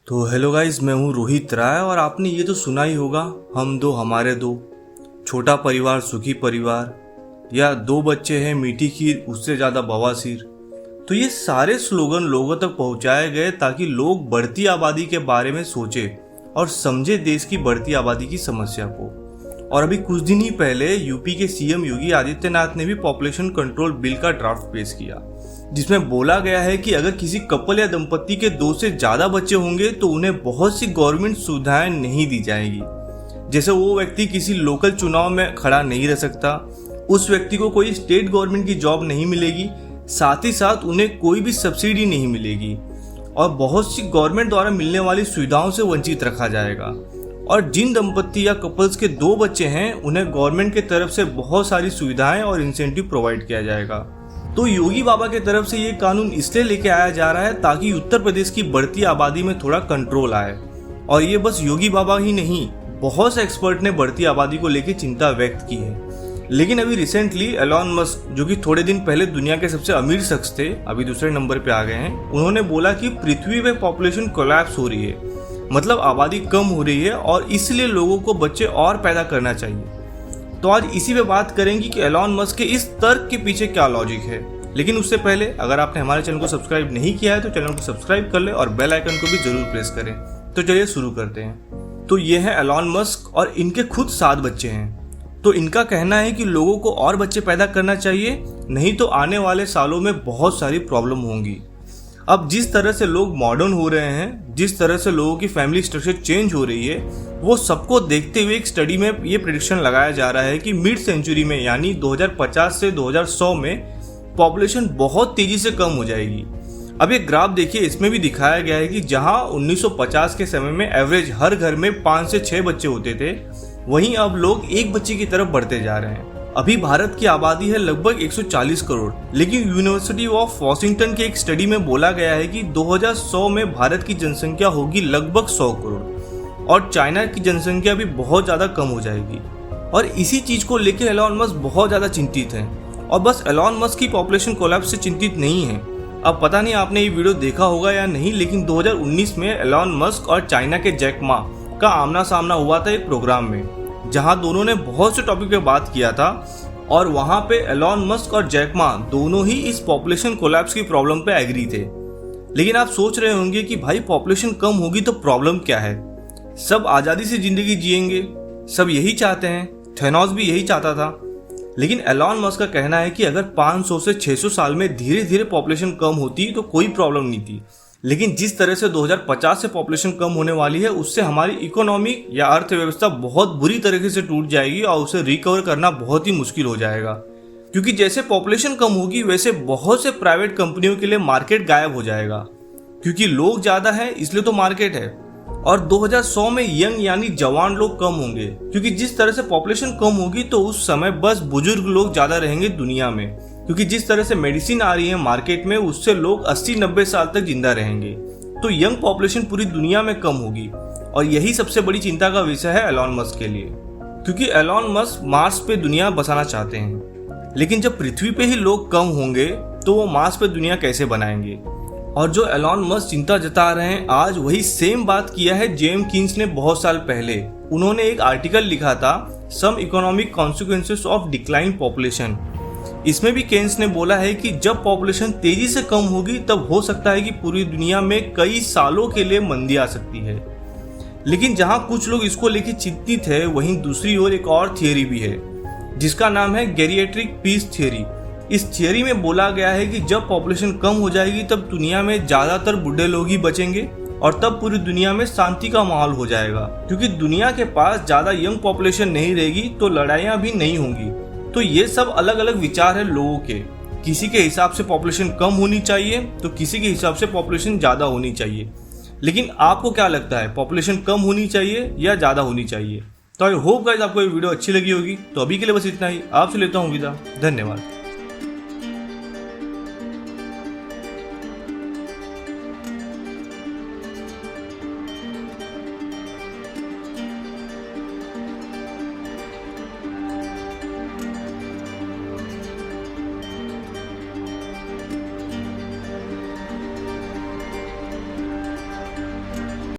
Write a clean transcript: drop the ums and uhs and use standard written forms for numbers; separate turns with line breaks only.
तो hello guys, मैं हूँ रोहित राय और आपने ये तो सुना ही होगा, हम दो हमारे दो, छोटा परिवार सुखी परिवार, या दो बच्चे हैं मीठी खीर उससे ज़्यादा बवासीर। तो ये सारे स्लोगन लोगों तक पहुँचाए गए ताकि लोग बढ़ती आबादी के बारे में सोचे और समझे देश की बढ़ती आबादी की समस्या को। और अभी कुछ दिन ही पहले यूपी के सीएम योगी आदित्यनाथ ने भी पॉपुलेशन कंट्रोल बिल का ड्राफ्ट पेश किया, जिसमें बोला गया है कि अगर किसी कपल या दंपत्ति के 2 से ज्यादा बच्चे होंगे तो उन्हें बहुत सी गवर्नमेंट सुविधाएं नहीं दी जाएगी। जैसे वो व्यक्ति किसी लोकल चुनाव में खड़ा नहीं रह सकता, उस व्यक्ति को कोई स्टेट गवर्नमेंट की जॉब नहीं मिलेगी, साथ ही साथ उन्हें कोई भी सब्सिडी नहीं मिलेगी और बहुत सी गवर्नमेंट द्वारा मिलने वाली सुविधाओं से वंचित रखा जाएगा। और जिन दंपत्ति या कपल्स के 2 बच्चे हैं उन्हें गवर्नमेंट की तरफ से बहुत सारी सुविधाएं और इंसेंटिव प्रोवाइड किया जाएगा। तो योगी बाबा की तरफ से ये कानून इसलिए लेके आया जा रहा है ताकि उत्तर प्रदेश की बढ़ती आबादी में थोड़ा कंट्रोल आए। और ये बस योगी बाबा ही नहीं, बहुत से एक्सपर्ट ने बढ़ती आबादी को लेकर चिंता व्यक्त की है। लेकिन अभी रिसेंटली एलॉन मस्क, जो कि थोड़े दिन पहले दुनिया के सबसे अमीर शख्स थे, अभी दूसरे नंबर पे आ गए हैं, उन्होंने बोला कि पृथ्वी पे पॉपुलेशन कोलैप्स हो रही है, मतलब आबादी कम हो रही है और इसलिए लोगों को बच्चे और पैदा करना चाहिए। तो आज इसी पे बात करेंगे कि एलॉन मस्क के इस तर्क के पीछे क्या लॉजिक है। लेकिन उससे पहले अगर आपने हमारे चैनल को सब्सक्राइब नहीं किया है तो चैनल को सब्सक्राइब कर ले और बेल आइकन को भी जरूर प्रेस करें। तो चलिए शुरू करते हैं। तो ये है एलॉन मस्क और इनके खुद 7 बच्चे हैं। तो इनका कहना है कि लोगों को और बच्चे पैदा करना चाहिए, नहीं तो आने वाले सालों में बहुत सारी प्रॉब्लम होंगी। अब जिस तरह से लोग मॉडर्न हो रहे हैं, जिस तरह से लोगों की फैमिली स्ट्रक्चर चेंज हो रही है, वो सबको देखते हुए एक स्टडी में ये प्रेडिक्शन लगाया जा रहा है कि मिड सेंचुरी में यानी 2050 से 2100 में पॉपुलेशन बहुत तेजी से कम हो जाएगी। अब ये ग्राफ देखिए, इसमें भी दिखाया गया है कि जहां 1950 के समय में एवरेज हर घर में 5 से 6 बच्चे होते थे, वहीं अब लोग 1 बच्चे की तरफ बढ़ते जा रहे हैं। अभी भारत की आबादी है लगभग 140 करोड़, लेकिन यूनिवर्सिटी ऑफ वॉशिंगटन के एक स्टडी में बोला गया है कि 2100 में भारत की जनसंख्या होगी लगभग 100 करोड़ और चाइना की जनसंख्या भी बहुत ज्यादा कम हो जाएगी। और इसी चीज को लेकर एलॉन मस्क बहुत ज्यादा चिंतित है। और बस एलॉन मस्क की पॉपुलेशन कोलैप्स से चिंतित नहीं है। अब पता नहीं आपने ये वीडियो देखा होगा या नहीं, लेकिन 2019 में एलॉन मस्क और चाइना के जैक मा का आमना सामना हुआ था एक प्रोग्राम में, जहां दोनों ने बहुत से टॉपिक पे बात किया था और वहां पे एलॉन मस्क और जैक मा दोनों ही इस पॉपुलेशन कोलैप्स की प्रॉब्लम पे एग्री थे। लेकिन आप सोच रहे होंगे कि भाई पॉपुलेशन कम होगी तो प्रॉब्लम क्या है, सब आजादी से जिंदगी जिएंगे, सब यही चाहते हैं, थेनोस भी यही चाहता था। लेकिन एलॉन मस्क का कहना है कि अगर 500 से 600 साल में धीरे धीरे पॉपुलेशन कम होती तो कोई प्रॉब्लम नहीं थी, लेकिन जिस तरह से 2050 से पॉपुलेशन कम होने वाली है, उससे हमारी इकोनॉमी या अर्थव्यवस्था बहुत बुरी तरीके से टूट जाएगी और उसे रिकवर करना बहुत ही मुश्किल हो जाएगा। क्योंकि जैसे पॉपुलेशन कम होगी वैसे बहुत से प्राइवेट कंपनियों के लिए मार्केट गायब हो जाएगा, क्योंकि लोग ज्यादा है इसलिए तो मार्केट है। और 2100 में यंग यानी जवान लोग कम होंगे, क्योंकि जिस तरह से पॉपुलेशन कम होगी तो उस समय बस बुजुर्ग लोग ज्यादा रहेंगे दुनिया में, क्योंकि जिस तरह से मेडिसिन आ रही है मार्केट में उससे लोग 80-90 साल तक जिंदा रहेंगे। तो यंग पॉपुलेशन पूरी दुनिया में कम होगी और यही सबसे बड़ी चिंता का विषय है एलॉन मस्क के लिए, क्योंकि एलॉन मस्क मार्स पे दुनिया बसाना चाहते हैं। लेकिन जब पृथ्वी पे ही लोग कम होंगे तो वो मार्स पे दुनिया कैसे बनाएंगे। और जो एलॉन मस्क चिंता जता रहे हैं, आज वही सेम बात किया है जेम्स कीन्स ने बहुत साल पहले। उन्होंने एक आर्टिकल लिखा था, some economic consequences of decline population. इसमें भी केन्स ने बोला है कि जब पॉपुलेशन तेजी से कम होगी तब हो सकता है कि पूरी दुनिया में कई सालों के लिए मंदी आ सकती है। लेकिन जहां कुछ लोग इसको लेकर चिंतित है, वहीं दूसरी ओर एक और थियरी भी है जिसका नाम है गेरिएट्रिक पीस थियरी। इस थियरी में बोला गया है कि जब पॉपुलेशन कम हो जाएगी तब दुनिया में ज्यादातर बूढ़े लोग ही बचेंगे और तब पूरी दुनिया में शांति का माहौल हो जाएगा, क्योंकि दुनिया के पास ज्यादा यंग पॉपुलेशन नहीं रहेगी तो लड़ाइयां भी नहीं होंगी। तो ये सब अलग अलग विचार है लोगों के, किसी के हिसाब से पॉपुलेशन कम होनी चाहिए तो किसी के हिसाब से पॉपुलेशन ज्यादा होनी चाहिए। लेकिन आपको क्या लगता है, पॉपुलेशन कम होनी चाहिए या ज्यादा होनी चाहिए? तो आई होप गाइस आपको ये वीडियो अच्छी लगी होगी। तो अभी के लिए बस इतना ही, आपसे लेता हूँ विदा, धन्यवाद।